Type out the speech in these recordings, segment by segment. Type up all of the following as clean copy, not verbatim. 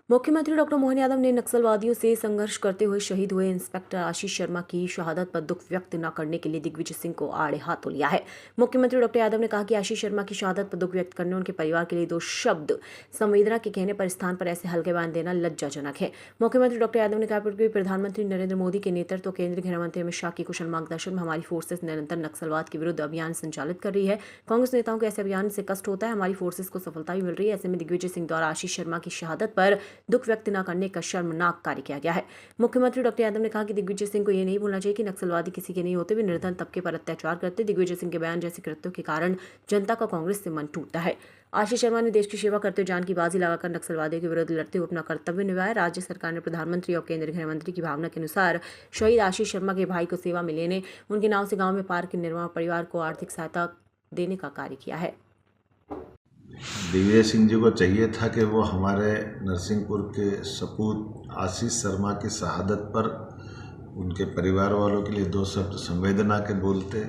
मुख्यमंत्री डॉक्टर मोहन यादव ने नक्सलवादियों से संघर्ष करते हुए शहीद हुए इंस्पेक्टर आशीष शर्मा की शहादत पर दुख व्यक्त न करने के लिए दिग्विजय सिंह को आड़े हाथों लिया है। मुख्यमंत्री डॉक्टर यादव ने कहा कि आशीष शर्मा की शहादत पर दुख व्यक्त करने उनके परिवार के लिए 2 शब्द संवेदना के कहने पर स्थान पर ऐसे हल्के बयान देना लज्जाजनक है। मुख्यमंत्री डॉक्टर यादव ने कहा कि प्रधानमंत्री नरेंद्र मोदी के नेतृत्व केंद्रीय गृहमंत्री अमित शाह की कुशल मार्गदर्शन में हमारी फोर्सेस निरंतर नक्सलवाद के विरुद्ध अभियान संचालित कर रही है। कांग्रेस नेताओं के ऐसे अभियान से कष्ट होता है, हमारी फोर्सेस को सफलता भी मिल रही है। ऐसे में दिग्विजय सिंह द्वारा आशीष शर्मा की शहादत पर दुख व्यक्त न करने का शर्मनाक कार्य किया गया है। मुख्यमंत्री डॉक्टर यादव ने कहा कि दिग्विजय सिंह को यह नहीं भूलना चाहिए कि नक्सलवादी किसी के नहीं होते, वे निर्धन तबके पर अत्याचार करते। दिग्विजय सिंह के बयान जैसे कृत्यों के कारण जनता का कांग्रेस से मन टूटता है। आशीष शर्मा ने देश की सेवा करते हुए जान की बाजी लगाकर नक्सलवादियों के विरुद्ध लड़ते हुए अपना कर्तव्य निभाया। राज्य सरकार ने प्रधानमंत्री और केंद्रीय गृहमंत्री की भावना के अनुसार शहीद आशीष शर्मा के भाई को सेवा में लेने उनके नाव से गांव में पार्क के निर्माण, परिवार को आर्थिक सहायता देने का कार्य किया है। दिग्विजय सिंह जी को चाहिए था कि वो हमारे नरसिंहपुर के सपूत आशीष शर्मा की शहादत पर उनके परिवार वालों के लिए 2 शब्द संवेदना के बोलते।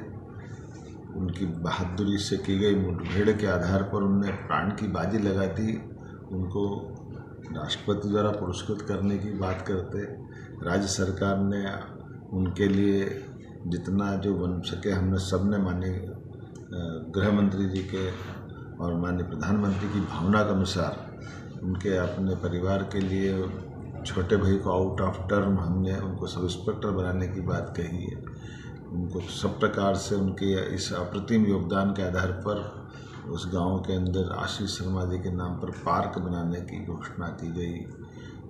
उनकी बहादुरी से की गई मुठभेड़ के आधार पर उनने प्राण की बाजी लगा दी। उनको राष्ट्रपति द्वारा पुरस्कृत करने की बात करते। राज्य सरकार ने उनके लिए जितना जो बन सके हमने सबने माननीय गृह मंत्री जी के और माननीय प्रधानमंत्री की भावना के अनुसार उनके अपने परिवार के लिए छोटे भाई को आउट ऑफ टर्म हमने उनको सब इंस्पेक्टर बनाने की बात कही है। उनको सब प्रकार से उनके इस अप्रतिम योगदान के आधार पर उस गांव के अंदर आशीष शर्मा जी के नाम पर पार्क बनाने की घोषणा की गई,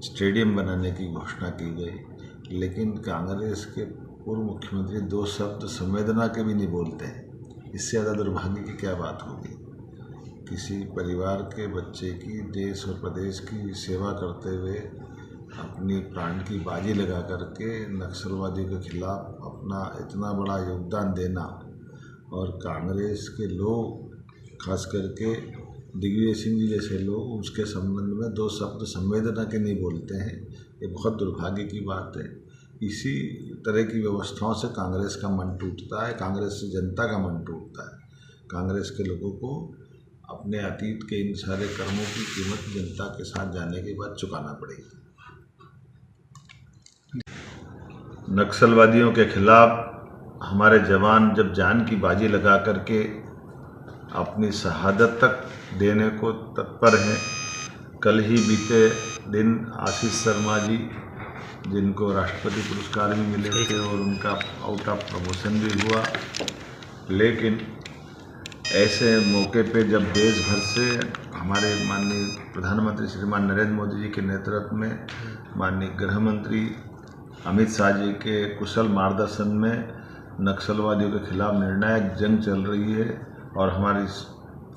स्टेडियम बनाने की घोषणा की गई। लेकिन कांग्रेस के पूर्व मुख्यमंत्री 2 शब्द संवेदना के भी नहीं बोलते हैं। इससे ज़्यादा दुर्भाग्य की क्या बात होगी। किसी परिवार के बच्चे की देश और प्रदेश की सेवा करते हुए अपनी प्राण की बाजी लगा करके नक्सलवादियों के खिलाफ अपना इतना बड़ा योगदान देना, और कांग्रेस के लोग खास करके दिग्विजय सिंह जी जैसे लोग उसके संबंध में 2 शब्द संवेदना के नहीं बोलते हैं, ये बहुत दुर्भाग्य की बात है। इसी तरह की व्यवस्थाओं से कांग्रेस का मन टूटता है, कांग्रेस से जनता का मन टूटता है। कांग्रेस के लोगों को अपने अतीत के इन सारे कर्मों की कीमत जनता के साथ जाने के बाद चुकाना पड़ेगी। नक्सलवादियों के खिलाफ हमारे जवान जब जान की बाजी लगा करके अपनी शहादत तक देने को तत्पर हैं। कल ही बीते दिन आशीष शर्मा जी, जिनको राष्ट्रपति पुरस्कार भी मिले थे और उनका आउट ऑफ प्रमोशन भी हुआ, लेकिन ऐसे मौके पे जब देश भर से हमारे माननीय प्रधानमंत्री श्रीमान नरेंद्र मोदी जी के नेतृत्व में माननीय गृह मंत्री अमित शाह जी के कुशल मार्गदर्शन में नक्सलवादियों के खिलाफ निर्णायक जंग चल रही है और हमारी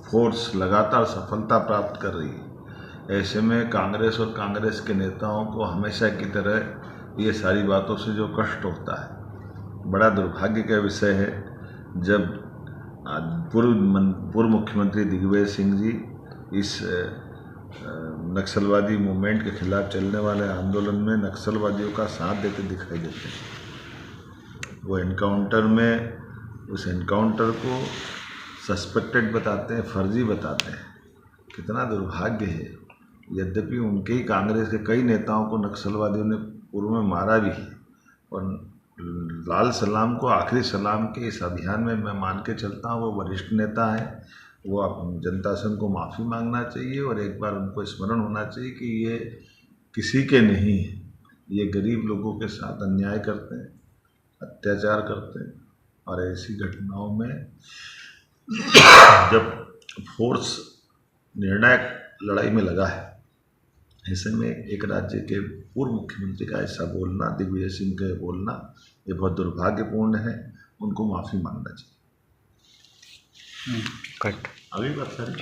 फोर्स लगातार सफलता प्राप्त कर रही है। ऐसे में कांग्रेस और कांग्रेस के नेताओं को हमेशा की तरह ये सारी बातों से जो कष्ट होता है, बड़ा दुर्भाग्य का विषय है। जब पूर्व मुख्यमंत्री दिग्विजय सिंह जी इस नक्सलवादी मूवमेंट के खिलाफ चलने वाले आंदोलन में नक्सलवादियों का साथ देते दिखाई देते हैं। वो एनकाउंटर में उस एनकाउंटर को सस्पेक्टेड बताते हैं, फर्जी बताते हैं। कितना दुर्भाग्य है। यद्यपि उनके ही कांग्रेस के कई नेताओं को नक्सलवादियों ने पूर्व में मारा भी है, और लाल सलाम को आखिरी सलाम के इस अभियान में मैं मान के चलता हूँ वो वरिष्ठ नेता है। वो जनता से उनको माफ़ी मांगना चाहिए और एक बार उनको स्मरण होना चाहिए कि ये किसी के नहीं है, ये गरीब लोगों के साथ अन्याय करते हैं, अत्याचार करते हैं। और ऐसी घटनाओं में जब फोर्स निर्णायक लड़ाई में लगा है, ऐसे में एक राज्य के पूर्व मुख्यमंत्री का ऐसा बोलना, दिग्विजय सिंह का बोलना, ये बहुत दुर्भाग्यपूर्ण है। उनको माफ़ी मांगना चाहिए। कट अभी बात करें।